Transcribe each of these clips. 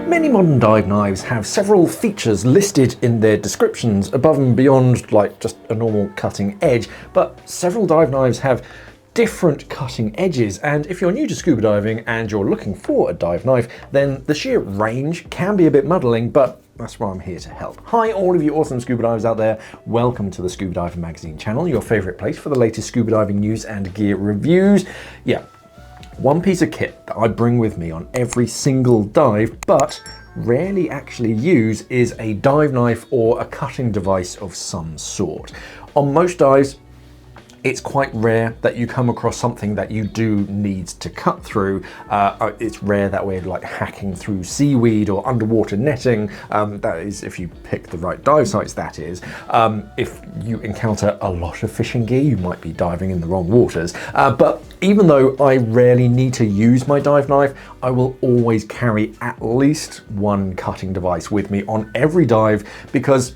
Many modern dive knives have several features listed in their descriptions above and beyond like just a normal cutting edge, but several dive knives have different cutting edges, and if you're new to scuba diving and you're looking for a dive knife, then the sheer range can be a bit muddling, but that's why I'm here to help. Hi all of you awesome scuba divers out there, welcome to the Scuba Diver Magazine channel, your favourite place for the latest scuba diving news and gear reviews. Yeah. One piece of kit that I bring with me on every single dive, but rarely actually use, is a dive knife or a cutting device of some sort. On most dives, it's quite rare that you come across something that you do need to cut through. It's rare that we're like hacking through seaweed or underwater netting. That is, if you pick the right dive sites, that is. If you encounter a lot of fishing gear, you might be diving in the wrong waters. But even though I rarely need to use my dive knife, I will always carry at least one cutting device with me on every dive, because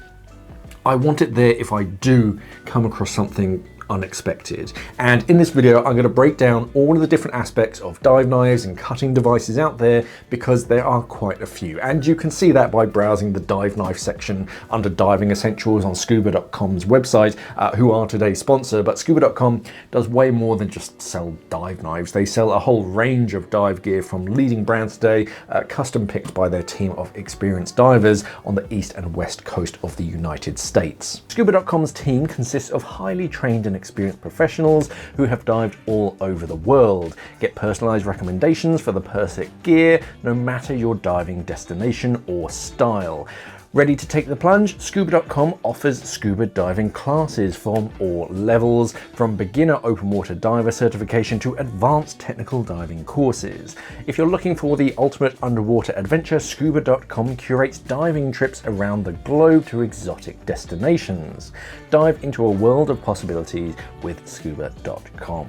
I want it there if I do come across something unexpected. And in this video, I'm going to break down all of the different aspects of dive knives and cutting devices out there, because there are quite a few. And you can see that by browsing the dive knife section under Diving Essentials on Scuba.com's website, who are today's sponsor. But Scuba.com does way more than just sell dive knives. They sell a whole range of dive gear from leading brands today, custom picked by their team of experienced divers on the east and west coast of the United States. Scuba.com's team consists of highly trained and experienced professionals who have dived all over the world. Get personalized recommendations for the perfect gear, no matter your diving destination or style. Ready to take the plunge? Scuba.com offers scuba diving classes from all levels, from beginner open water diver certification to advanced technical diving courses. If you're looking for the ultimate underwater adventure, Scuba.com curates diving trips around the globe to exotic destinations. Dive into a world of possibilities with Scuba.com.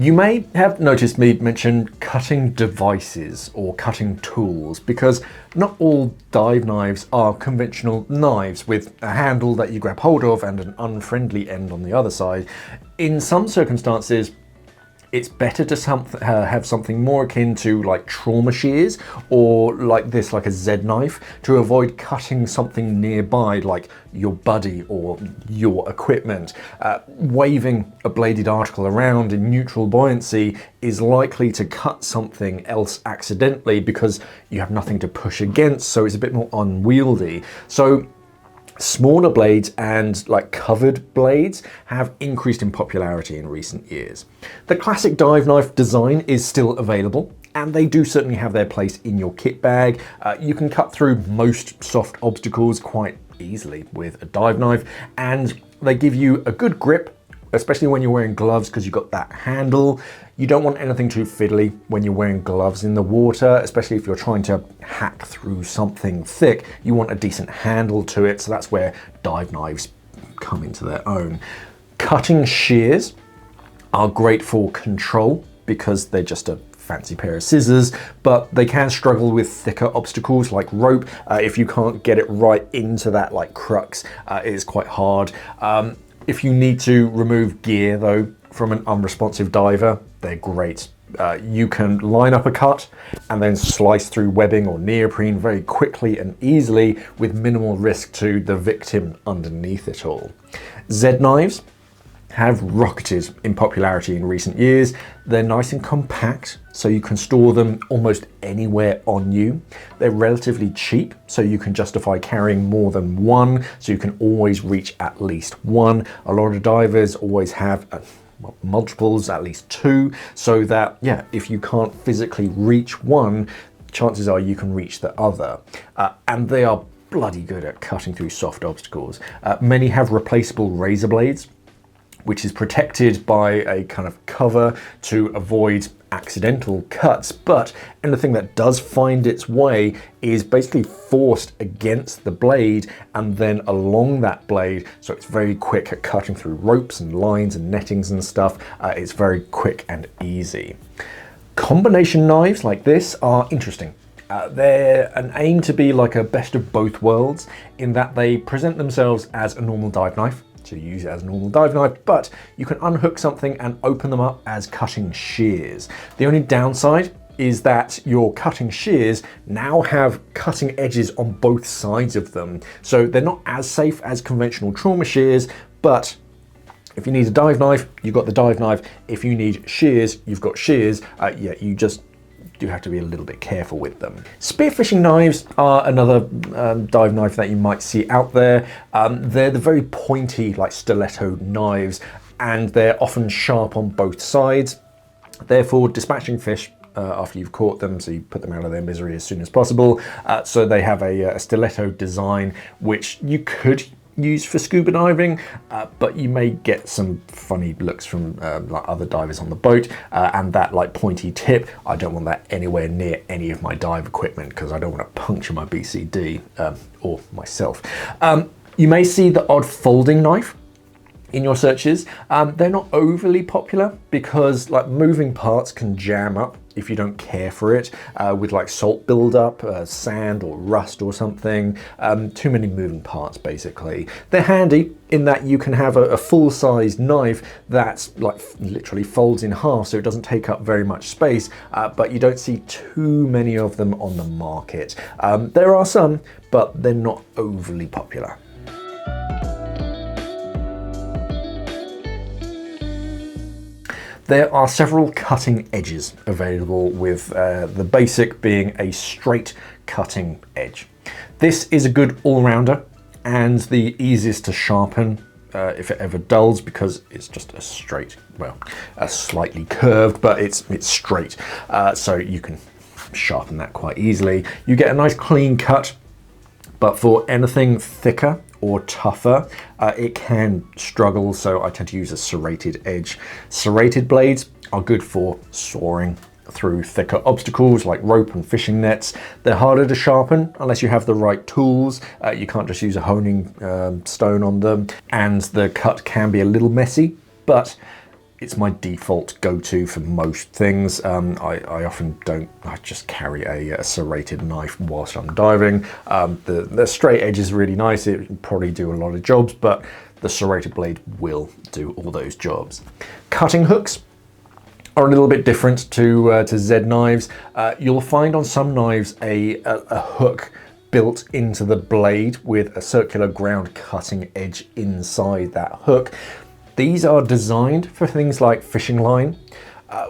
You may have noticed me mention cutting devices or cutting tools, because not all dive knives are conventional knives with a handle that you grab hold of and an unfriendly end on the other side. In some circumstances, it's better to have something more akin to like trauma shears, or like this, like a Z knife, to avoid cutting something nearby like your buddy or your equipment. Waving a bladed article around in neutral buoyancy is likely to cut something else accidentally, because you have nothing to push against, so it's a bit more unwieldy. So smaller blades and like covered blades have increased in popularity in recent years. The classic dive knife design is still available, and they do certainly have their place in your kit bag. You can cut through most soft obstacles quite easily with a dive knife, and they give you a good grip, especially when you're wearing gloves, because you've got that handle. You don't want anything too fiddly when you're wearing gloves in the water, especially if you're trying to hack through something thick. You want a decent handle to it, so that's where dive knives come into their own. Cutting shears are great for control, because they're just a fancy pair of scissors, but they can struggle with thicker obstacles like rope. If you can't get it right into that like crux, it is quite hard. If you need to remove gear though from an unresponsive diver, they're great. You can line up a cut and then slice through webbing or neoprene very quickly and easily with minimal risk to the victim underneath it all. Z knives have rocketed in popularity in recent years. They're nice and compact, so you can store them almost anywhere on you. They're relatively cheap, so you can justify carrying more than one, so you can always reach at least one. A lot of divers always have multiples, at least two, so that, yeah, if you can't physically reach one, chances are you can reach the other. And they are bloody good at cutting through soft obstacles. Many have replaceable razor blades, which is protected by a kind of cover to avoid accidental cuts, but anything that does find its way is basically forced against the blade and then along that blade, so it's very quick at cutting through ropes and lines and nettings and stuff. It's very quick and easy. Combination knives like this are interesting. They're an aim to be like a best of both worlds in that they present themselves as a normal dive knife, so you use it as a normal dive knife, but you can unhook something and open them up as cutting shears. The only downside is that your cutting shears now have cutting edges on both sides of them. So they're not as safe as conventional trauma shears, but if you need a dive knife, you've got the dive knife. If you need shears, you've got shears. Yeah, you just do have to be a little bit careful with them. Spearfishing knives are another dive knife that you might see out there. They're the very pointy, like stiletto knives, and they're often sharp on both sides. Therefore, dispatching fish after you've caught them, so you put them out of their misery as soon as possible. So they have a stiletto design, which you could use for scuba diving, but you may get some funny looks from like other divers on the boat, and that like pointy tip, I don't want that anywhere near any of my dive equipment because I don't want to puncture my BCD or myself. You may see the odd folding knife in your searches. They're not overly popular because like moving parts can jam up if you don't care for it, with like salt buildup, sand or rust or something. Too many moving parts basically. They're handy in that you can have a full-size knife that's like literally folds in half so it doesn't take up very much space, but you don't see too many of them on the market. There are some, but they're not overly popular. There are several cutting edges available, with the basic being a straight cutting edge. This is a good all-rounder and the easiest to sharpen if it ever dulls, because it's just a straight, well, a slightly curved, but it's straight, so you can sharpen that quite easily. You get a nice clean cut, but for anything thicker or tougher, it can struggle, so I tend to use a serrated edge. Serrated blades are good for sawing through thicker obstacles like rope and fishing nets. They're harder to sharpen unless you have the right tools. You can't just use a honing stone on them, and the cut can be a little messy, but it's my default go-to for most things. I often don't, I just carry a serrated knife whilst I'm diving. The straight edge is really nice, it can probably do a lot of jobs, but the serrated blade will do all those jobs. Cutting hooks are a little bit different to Z knives. You'll find on some knives a hook built into the blade with a circular ground cutting edge inside that hook. These are designed for things like fishing line.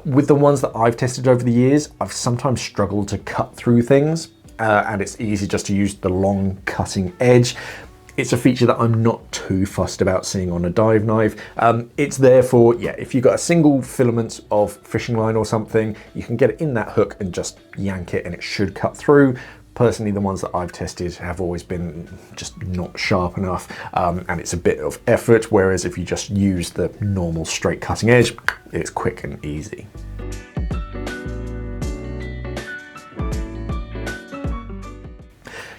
With the ones that I've tested over the years, I've sometimes struggled to cut through things, and it's easy just to use the long cutting edge. It's a feature that I'm not too fussed about seeing on a dive knife. It's there for, yeah, if you've got a single filament of fishing line or something, you can get it in that hook and just yank it and it should cut through. Personally, the ones that I've tested have always been just not sharp enough, and it's a bit of effort, whereas if you just use the normal straight cutting edge, it's quick and easy.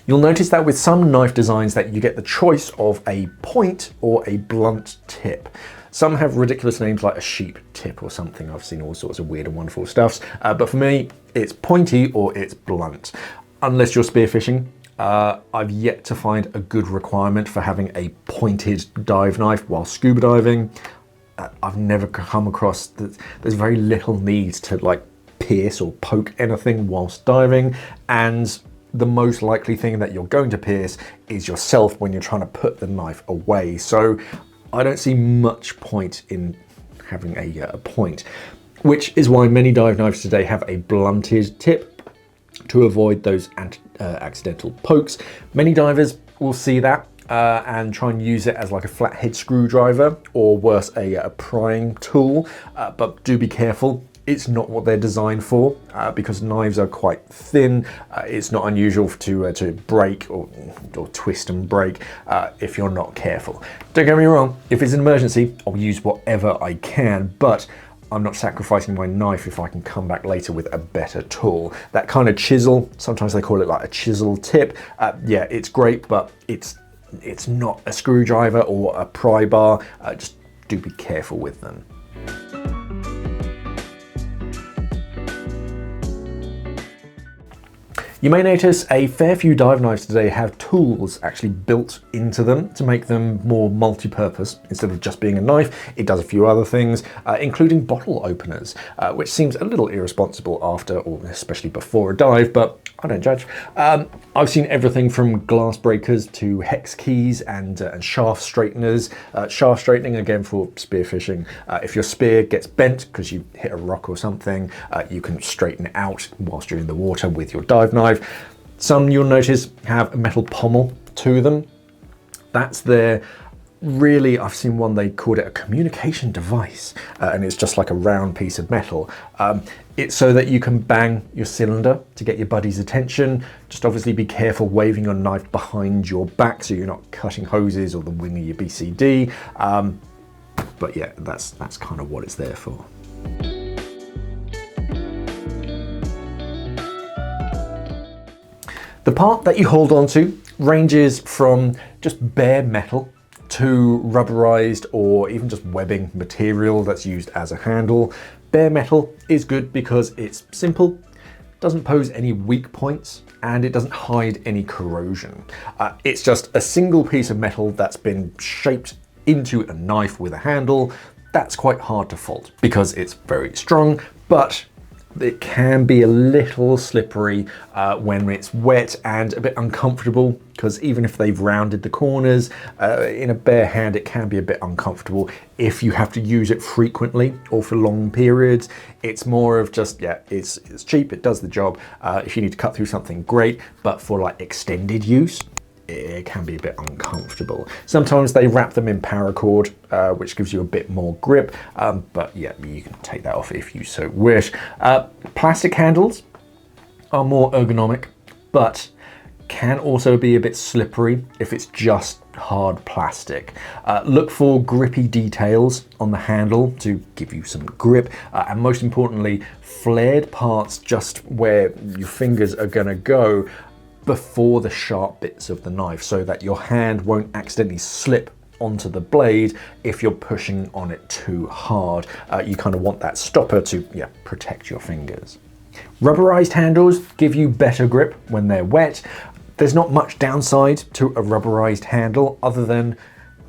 You'll notice that with some knife designs that you get the choice of a point or a blunt tip. Some have ridiculous names like a sheep tip or something. I've seen all sorts of weird and wonderful stuffs, but for me, it's pointy or it's blunt. Unless you're spearfishing, I've yet to find a good requirement for having a pointed dive knife while scuba diving. I've never come across that. There's very little need to like pierce or poke anything whilst diving, and the most likely thing that you're going to pierce is yourself when you're trying to put the knife away. So I don't see much point in having a point, which is why many dive knives today have a blunted tip to avoid those accidental pokes. Many divers will see that and try and use it as like a flathead screwdriver, or worse, a prying tool, but do be careful. It's not what they're designed for, because knives are quite thin. It's not unusual to break or twist and break if you're not careful. Don't get me wrong, if it's an emergency, I'll use whatever I can, but I'm not sacrificing my knife if I can come back later with a better tool. That kind of chisel, sometimes they call it like a chisel tip. Yeah, it's great, but it's not a screwdriver or a pry bar. Just do be careful with them. You may notice a fair few dive knives today have tools actually built into them to make them more multi-purpose. Instead of just being a knife, it does a few other things, including bottle openers, which seems a little irresponsible after, or especially before a dive, but I don't judge. I've seen everything from glass breakers to hex keys and shaft straighteners. Shaft straightening, again, for spearfishing. If your spear gets bent because you hit a rock or something, you can straighten it out whilst you're in the water with your dive knife. Some, you'll notice, have a metal pommel to them. That's their, really, I've seen one, they called it a communication device, and it's just like a round piece of metal. It's so that you can bang your cylinder to get your buddy's attention. Just obviously be careful waving your knife behind your back so you're not cutting hoses or the wing of your BCD. But yeah, that's kind of what it's there for. The part that you hold onto ranges from just bare metal to rubberized or even just webbing material that's used as a handle. Bare metal is good because it's simple, doesn't pose any weak points, and it doesn't hide any corrosion. It's just a single piece of metal that's been shaped into a knife with a handle. That's quite hard to fault because it's very strong, but it can be a little slippery when it's wet and a bit uncomfortable, because even if they've rounded the corners, in a bare hand it can be a bit uncomfortable if you have to use it frequently or for long periods. It's more of just, yeah, it's cheap, it does the job. If you need to cut through something, great, but for like extended use, it can be a bit uncomfortable. Sometimes they wrap them in paracord, which gives you a bit more grip, but yeah, you can take that off if you so wish. Plastic handles are more ergonomic, but can also be a bit slippery if it's just hard plastic. Look for grippy details on the handle to give you some grip, and most importantly, flared parts just where your fingers are gonna go before the sharp bits of the knife, so that your hand won't accidentally slip onto the blade if you're pushing on it too hard. You kind of want that stopper to, yeah, protect your fingers. Rubberized handles give you better grip when they're wet. There's not much downside to a rubberized handle other than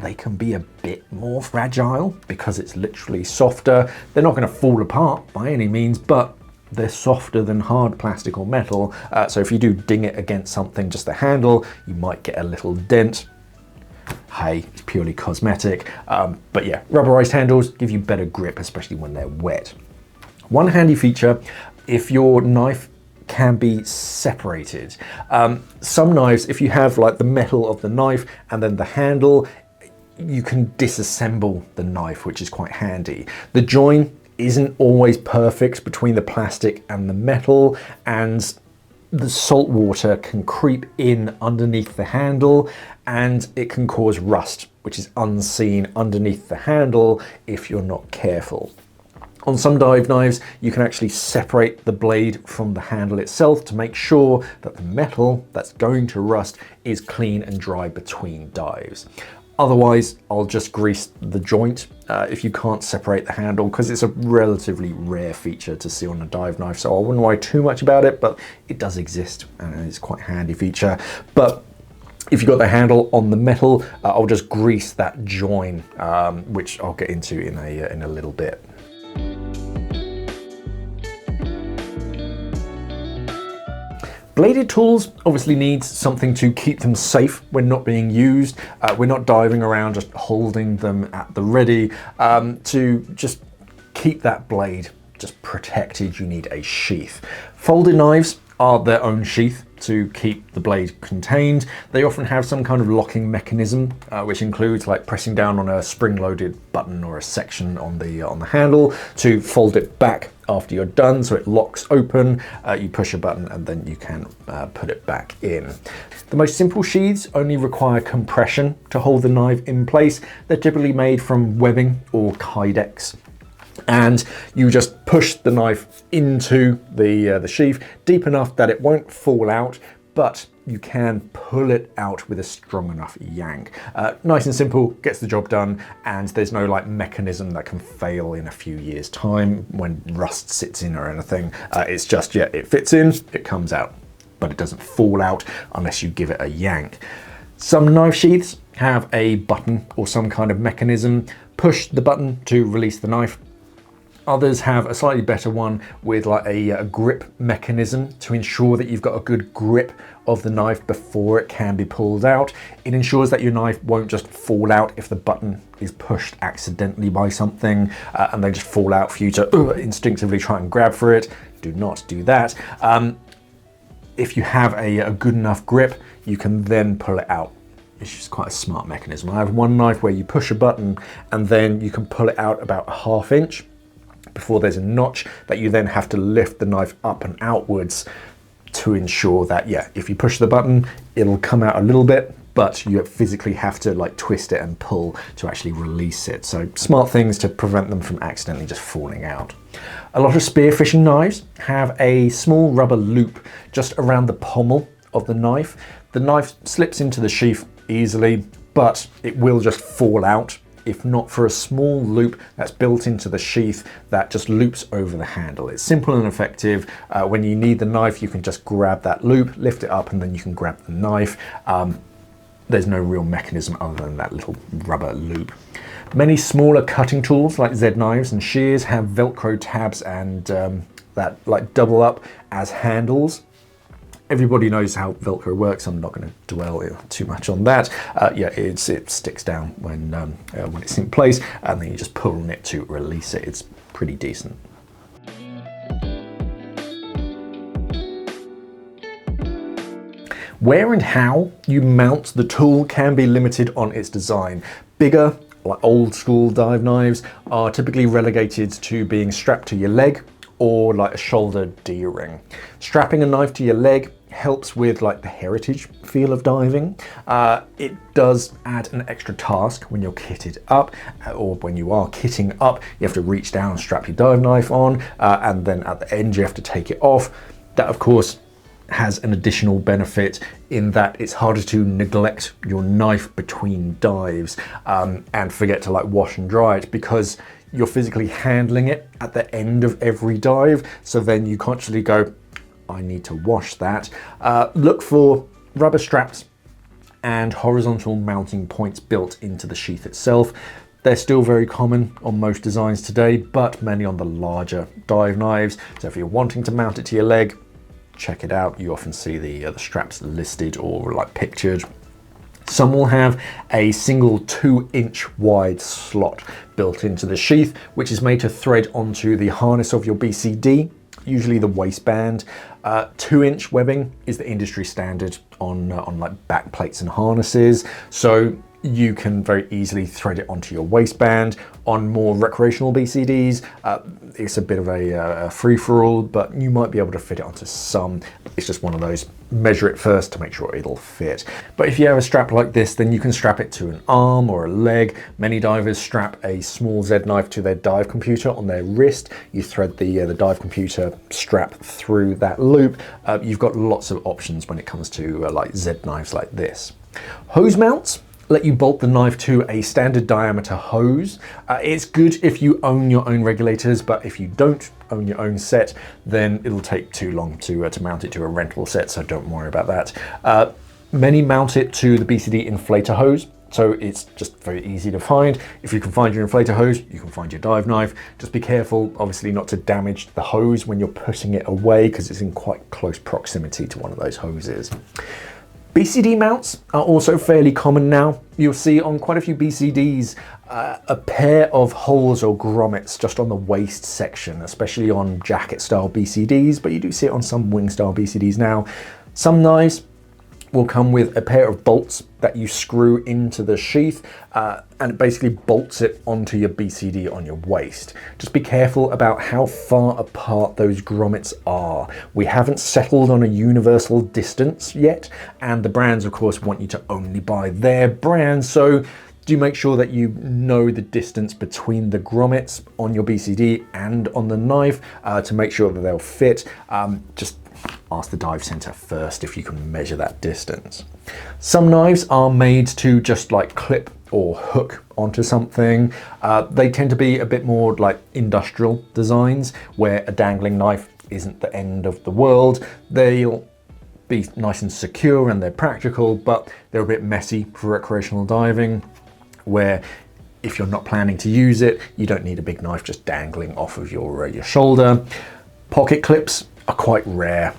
they can be a bit more fragile because it's literally softer. They're not going to fall apart by any means, but they're softer than hard plastic or metal, so if you do ding it against something, just the handle, you might get a little dent. Hey, it's purely cosmetic, but yeah, rubberized handles give you better grip, especially when they're wet. One handy feature, if your knife can be separated. Some knives, if you have like the metal of the knife and then the handle, you can disassemble the knife, which is quite handy. The join isn't always perfect between the plastic and the metal, and the salt water can creep in underneath the handle and it can cause rust, which is unseen underneath the handle if you're not careful. On some dive knives, you can actually separate the blade from the handle itself to make sure that the metal that's going to rust is clean and dry between dives. Otherwise, I'll just grease the joint if you can't separate the handle, because it's a relatively rare feature to see on a dive knife, so I wouldn't worry too much about it, but it does exist and it's quite a handy feature. But if you've got the handle on the metal, I'll just grease that join, which I'll get into in a little bit. Bladed tools obviously need something to keep them safe when not being used. We're not diving around just holding them at the ready. To just keep that blade just protected, you need a sheath. Folded knives are their own sheath to keep the blade contained. They often have some kind of locking mechanism, which includes like pressing down on a spring-loaded button or a section on the handle to fold it back after you're done, so it locks open. You push a button and then you can put it back in. The most simple sheaths only require compression to hold the knife in place. They're typically made from webbing or kydex, and you just push the knife into the sheath deep enough that it won't fall out, but you can pull it out with a strong enough yank. Nice and simple, gets the job done, and there's no like mechanism that can fail in a few years' time when rust sits in or anything. It's just, yeah, it fits in, it comes out. but it doesn't fall out unless you give it a yank. Some knife sheaths have a button or some kind of mechanism. Push the button to release the knife. Others have a slightly better one with like a grip mechanism to ensure that you've got a good grip of the knife before it can be pulled out. It ensures that your knife won't just fall out if the button is pushed accidentally by something and they just fall out for you to instinctively try and grab for it. Do not do that. If you have a good enough grip, you can then pull it out. It's just quite a smart mechanism. I have one knife where you push a button and then you can pull it out about a ½ inch before there's a notch that you then have to lift the knife up and outwards to ensure that, yeah, if you push the button, it'll come out a little bit, but you physically have to like twist it and pull to actually release it. So smart things to prevent them from accidentally just falling out. A lot of spearfishing knives have a small rubber loop just around the pommel of the knife. The knife slips into the sheath easily, but it will just fall out if not for a small loop that's built into the sheath that just loops over the handle. It's simple and effective. When you need the knife, you can just grab that loop, lift it up, and then you can grab the knife. There's no real mechanism other than that little rubber loop. Many smaller cutting tools like Z knives and shears have Velcro tabs and that like double up as handles. Everybody knows how Velcro works. I'm not going to dwell too much on that. Yeah, it sticks down when it's in place, and then you just pull on it to release it. It's pretty decent. Where and how you mount the tool can be limited on its design. Bigger, like old school dive knives, are typically relegated to being strapped to your leg or like a shoulder D-ring. Strapping a knife to your leg helps with like the heritage feel of diving. It does add an extra task when you're kitted up, or when you are kitting up, you have to reach down and strap your dive knife on, and then at the end you have to take it off. That of course has an additional benefit in that it's harder to neglect your knife between dives and forget to like wash and dry it, because you're physically handling it at the end of every dive. So then you constantly go, I need to wash that. Look for rubber straps and horizontal mounting points built into the sheath itself. They're still very common on most designs today, but mainly on the larger dive knives. So if you're wanting to mount it to your leg, check it out. You often see the straps listed or like pictured. Some will have a single 2-inch wide slot built into the sheath, which is made to thread onto the harness of your BCD, usually the waistband. 2-inch webbing is the industry standard on like back plates and harnesses. So you can very easily thread it onto your waistband. On more recreational BCDs, it's a bit of a free-for-all, but you might be able to fit it onto some. It's just one of those, measure it first to make sure it'll fit. But if you have a strap like this, then you can strap it to an arm or a leg. Many divers strap a small Z knife to their dive computer on their wrist. You thread the dive computer strap through that loop. You've got lots of options when it comes to like Z knives like this. Hose mounts let you bolt the knife to a standard diameter hose. It's good if you own your own regulators, but if you don't own your own set, then it'll take too long to mount it to a rental set, so don't worry about that. Many mount it to the BCD inflator hose, so it's just very easy to find. If you can find your inflator hose, you can find your dive knife. Just be careful, obviously, not to damage the hose when you're putting it away, because it's in quite close proximity to one of those hoses. BCD mounts are also fairly common now. You'll see on quite a few BCDs a pair of holes or grommets just on the waist section, especially on jacket style BCDs, but you do see it on some wing style BCDs now. Some knives will come with a pair of bolts that you screw into the sheath and it basically bolts it onto your BCD on your waist. Just be careful about how far apart those grommets are. We haven't settled on a universal distance yet, and the brands of course want you to only buy their brand, so do make sure that you know the distance between the grommets on your BCD and on the knife to make sure that they'll fit. Just ask the dive center first if you can measure that distance. Some knives are made to just like clip or hook onto something. They tend to be a bit more like industrial designs where a dangling knife isn't the end of the world. They'll be nice and secure and they're practical, but they're a bit messy for recreational diving, where if you're not planning to use it, you don't need a big knife just dangling off of your shoulder. Pocket clips are quite rare.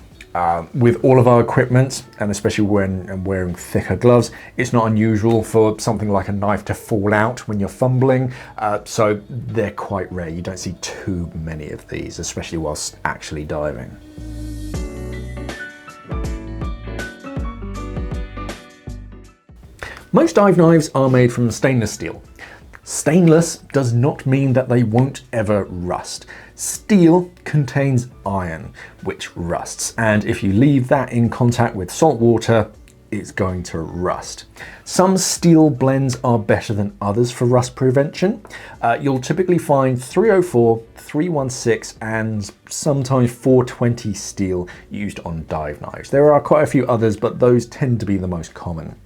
With all of our equipment, and especially when I'm wearing thicker gloves, it's not unusual for something like a knife to fall out when you're fumbling, so they're quite rare. You don't see too many of these, especially whilst actually diving. Most dive knives are made from stainless steel. Stainless does not mean that they won't ever rust. Steel contains iron, which rusts, and if you leave that in contact with salt water, it's going to rust. Some steel blends are better than others for rust prevention. You'll typically find 304, 316, and sometimes 420 steel used on dive knives. There are quite a few others, but those tend to be the most common.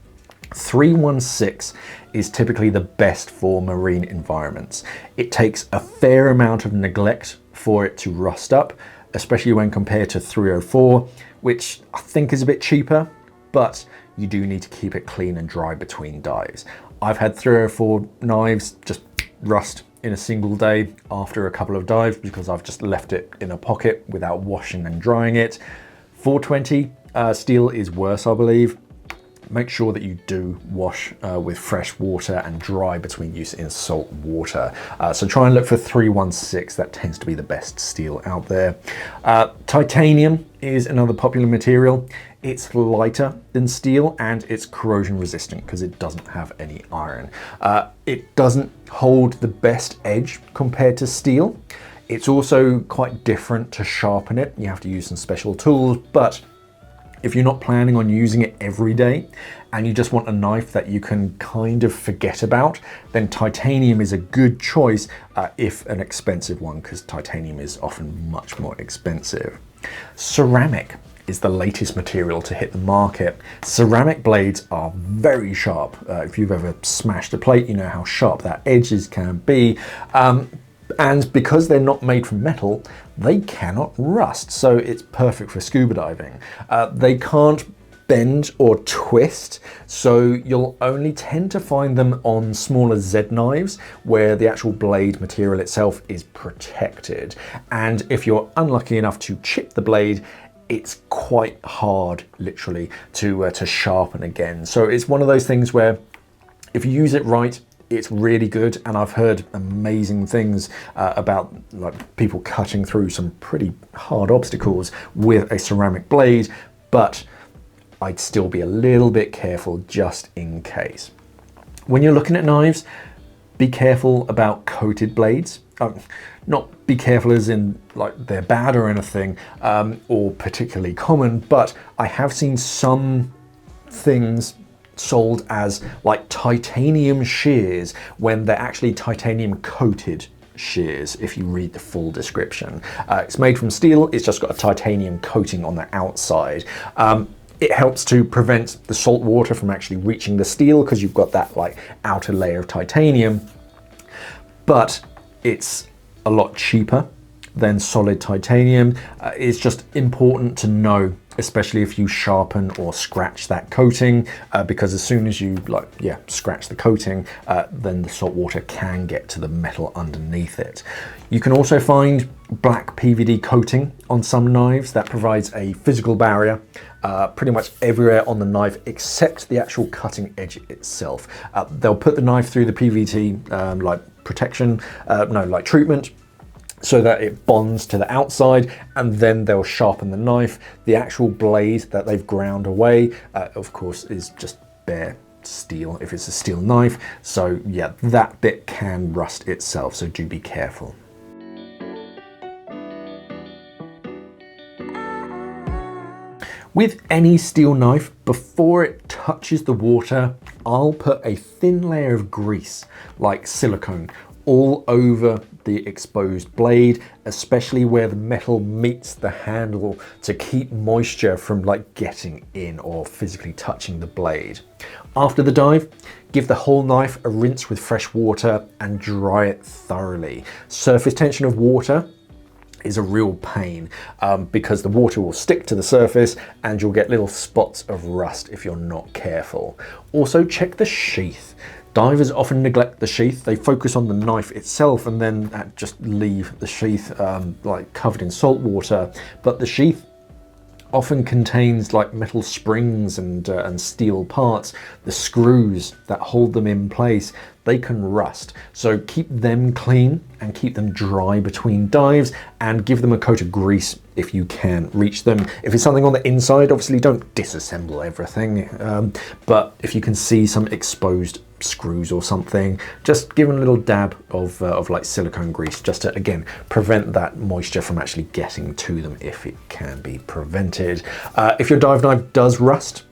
316 is typically the best for marine environments. It takes a fair amount of neglect for it to rust up, especially when compared to 304, which I think is a bit cheaper, but you do need to keep it clean and dry between dives. I've had 304 knives just rust in a single day after a couple of dives because I've just left it in a pocket without washing and drying it. 420 steel is worse, I believe. Make sure that you do wash with fresh water and dry between use in salt water. So try and look for 316, that tends to be the best steel out there. Titanium is another popular material. It's lighter than steel and it's corrosion resistant because it doesn't have any iron. It doesn't hold the best edge compared to steel. It's also quite different to sharpen it. You have to use some special tools, but if you're not planning on using it every day and you just want a knife that you can kind of forget about, then titanium is a good choice if an expensive one, because titanium is often much more expensive. Ceramic is the latest material to hit the market. Ceramic blades are very sharp. If you've ever smashed a plate, you know how sharp that edges can be. And because they're not made from metal, they cannot rust, so it's perfect for scuba diving. They can't bend or twist, so you'll only tend to find them on smaller Z knives where the actual blade material itself is protected. And if you're unlucky enough to chip the blade, it's quite hard, literally, to sharpen again. So it's one of those things where if you use it right, it's really good, and I've heard amazing things about like people cutting through some pretty hard obstacles with a ceramic blade, but I'd still be a little bit careful just in case. When you're looking at knives, be careful about coated blades. Not be careful as in like they're bad or anything, or particularly common, but I have seen some things sold as like titanium shears when they're actually titanium coated shears if you read the full description. It's made from steel, it's just got a titanium coating on the outside. It helps to prevent the salt water from actually reaching the steel because you've got that like outer layer of titanium, but it's a lot cheaper than solid titanium. It's just important to know, especially if you sharpen or scratch that coating, because as soon as you scratch the coating, then the salt water can get to the metal underneath it. You can also find black PVD coating on some knives that provides a physical barrier pretty much everywhere on the knife except the actual cutting edge itself. They'll put the knife through the PVD treatment, so that it bonds to the outside, and then they'll sharpen the knife. The actual blade that they've ground away, of course, is just bare steel if it's a steel knife. So yeah, that bit can rust itself, so do be careful. With any steel knife, before it touches the water, I'll put a thin layer of grease, like silicone, all over the exposed blade, especially where the metal meets the handle, to keep moisture from getting in or physically touching the blade. After the dive, give the whole knife a rinse with fresh water and dry it thoroughly. Surface tension of water is a real pain because the water will stick to the surface and you'll get little spots of rust if you're not careful. Also, check the sheath. Divers often neglect the sheath. They focus on the knife itself and then just leave the sheath like covered in salt water. But the sheath often contains like metal springs and steel parts. The screws that hold them in place, they can rust. So keep them clean and keep them dry between dives, and give them a coat of grease if you can reach them. If it's something on the inside, obviously don't disassemble everything, but if you can see some exposed screws or something, just give them a little dab of like silicone grease, just to again prevent that moisture from actually getting to them if it can be prevented. If your dive knife does rust,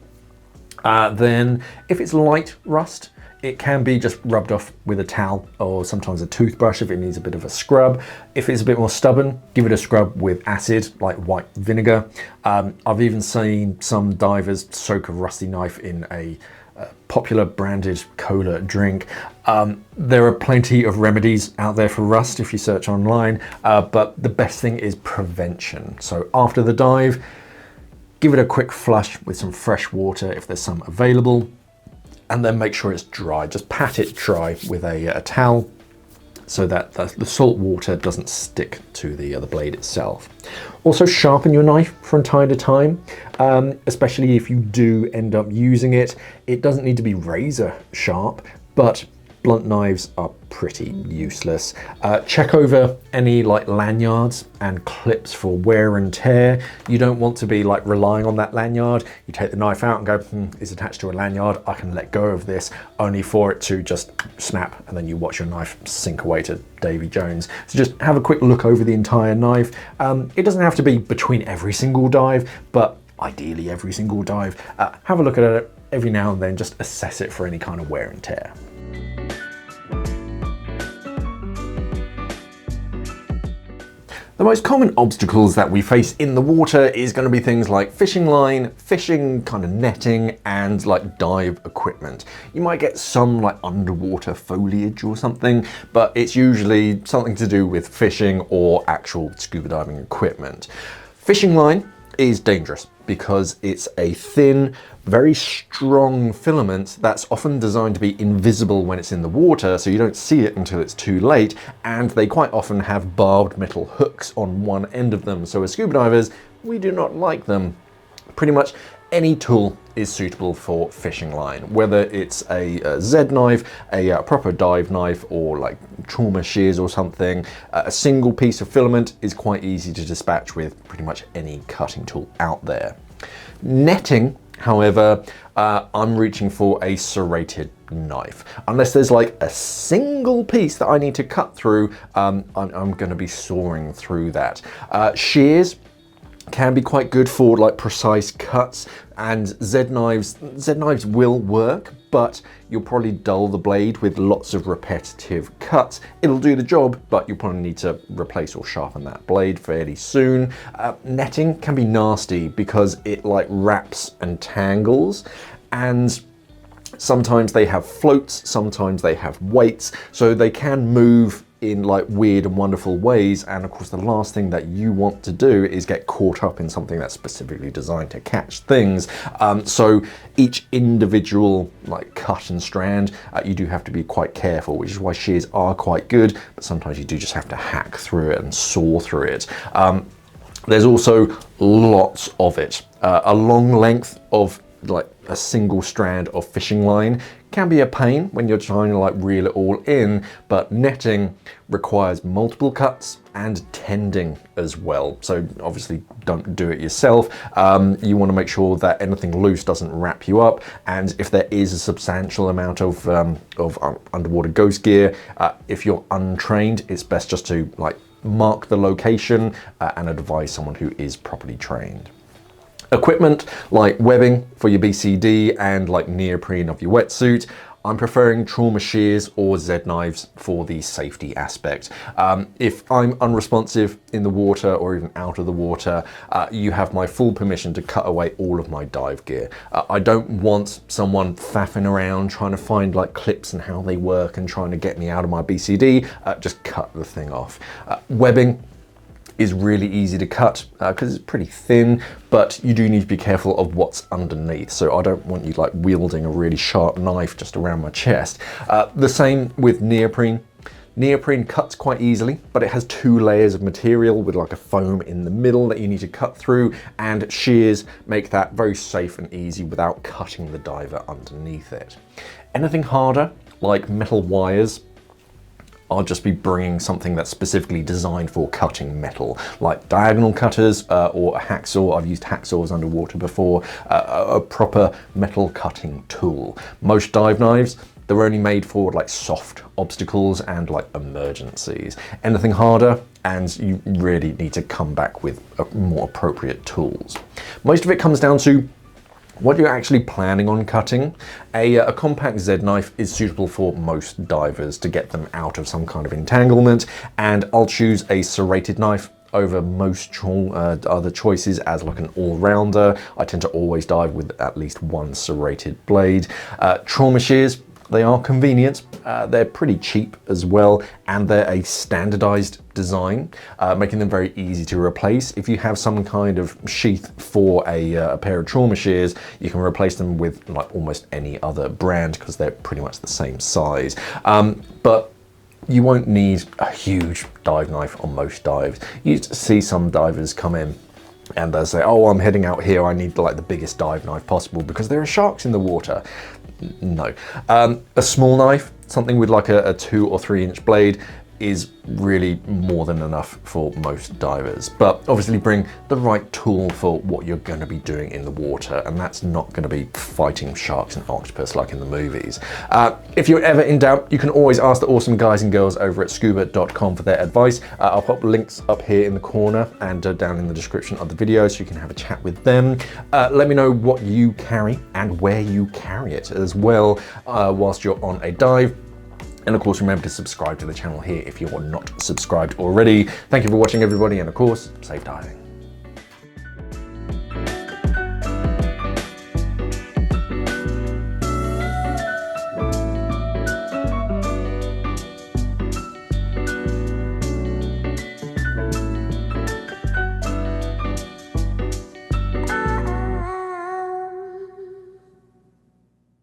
then if it's light rust, it can be just rubbed off with a towel or sometimes a toothbrush if it needs a bit of a scrub. If it's a bit more stubborn, give it a scrub with acid, like white vinegar. I've even seen some divers soak a rusty knife in a popular branded cola drink. There are plenty of remedies out there for rust if you search online, but the best thing is prevention. So after the dive, give it a quick flush with some fresh water if there's some available, and then make sure it's dry. Just pat it dry with a towel so that the salt water doesn't stick to the blade itself. Also, sharpen your knife from time to time, especially if you do end up using it. It doesn't need to be razor sharp, but blunt knives are pretty useless. Check over any like lanyards and clips for wear and tear. You don't want to be like relying on that lanyard. You take the knife out and go, it's attached to a lanyard, I can let go of this, only for it to just snap, and then you watch your knife sink away to Davy Jones. So just have a quick look over the entire knife. It doesn't have to be between every single dive, but ideally every single dive. Have a look at it every now and then, just assess it for any kind of wear and tear. The most common obstacles that we face in the water is going to be things like fishing line, fishing kind of netting, and like dive equipment. You might get some like underwater foliage or something, but it's usually something to do with fishing or actual scuba diving equipment. Fishing line is dangerous because it's a thin, very strong filament that's often designed to be invisible when it's in the water, so you don't see it until it's too late, and they quite often have barbed metal hooks on one end of them, so as scuba divers, we do not like them. Pretty much any tool is suitable for fishing line, whether it's a Z knife, a proper dive knife, or like trauma shears or something. A single piece of filament is quite easy to dispatch with pretty much any cutting tool out there. Netting, however, I'm reaching for a serrated knife. Unless there's like a single piece that I need to cut through, I'm going to be sawing through that. Shears can be quite good for like precise cuts, and Z knives will work, but you'll probably dull the blade with lots of repetitive cuts. It'll do the job, but you'll probably need to replace or sharpen that blade fairly soon. Netting can be nasty because it like wraps and tangles, and sometimes they have floats, sometimes they have weights, so they can move in like weird and wonderful ways, and of course the last thing that you want to do is get caught up in something that's specifically designed to catch things. So each individual like cut and strand, you do have to be quite careful, which is why shears are quite good, but sometimes you do just have to hack through it and saw through it. There's also lots of it. A long length of like a single strand of fishing line can be a pain when you're trying to like reel it all in, but netting requires multiple cuts and tending as well. So obviously don't do it yourself. You want to make sure that anything loose doesn't wrap you up, and if there is a substantial amount of underwater ghost gear, if you're untrained, it's best just to like mark the location and advise someone who is properly trained. Equipment like webbing for your BCD and like neoprene of your wetsuit, I'm preferring trauma shears or Z knives for the safety aspect. If I'm unresponsive in the water or even out of the water, you have my full permission to cut away all of my dive gear. I don't want someone faffing around trying to find like clips and how they work and trying to get me out of my BCD. Just cut the thing off. Webbing is really easy to cut because it's pretty thin, but you do need to be careful of what's underneath. So I don't want you like wielding a really sharp knife just around my chest. The same with neoprene. Neoprene cuts quite easily, but it has 2 layers of material with like a foam in the middle that you need to cut through, and shears make that very safe and easy without cutting the diver underneath it. Anything harder, like metal wires, I'll just be bringing something that's specifically designed for cutting metal, like diagonal cutters or a hacksaw. I've used hacksaws underwater before, a proper metal cutting tool. Most dive knives, they're only made for like soft obstacles and like emergencies. Anything harder, and you really need to come back with more appropriate tools. Most of it comes down to what you're actually planning on cutting. A compact Z knife is suitable for most divers to get them out of some kind of entanglement, and I'll choose a serrated knife over most other choices as like an all-rounder. I tend to always dive with at least one serrated blade. Trauma shears, they are convenient, they're pretty cheap as well, and they're a standardized design, making them very easy to replace. If you have some kind of sheath for a pair of trauma shears, you can replace them with like almost any other brand because they're pretty much the same size. But you won't need a huge dive knife on most dives. You see some divers come in and they'll say, oh, I'm heading out here, I need like the biggest dive knife possible because there are sharks in the water. No. A small knife, something with like a 2 or 3 inch blade, is really more than enough for most divers. But obviously bring the right tool for what you're going to be doing in the water, and that's not going to be fighting sharks and octopus like in the movies. If you're ever in doubt, you can always ask the awesome guys and girls over at scuba.com for their advice. I'll pop links up here in the corner and down in the description of the video so you can have a chat with them. Let me know what you carry and where you carry it as well whilst you're on a dive. And of course, remember to subscribe to the channel here if you're not subscribed already. Thank you for watching, everybody, and of course, safe diving.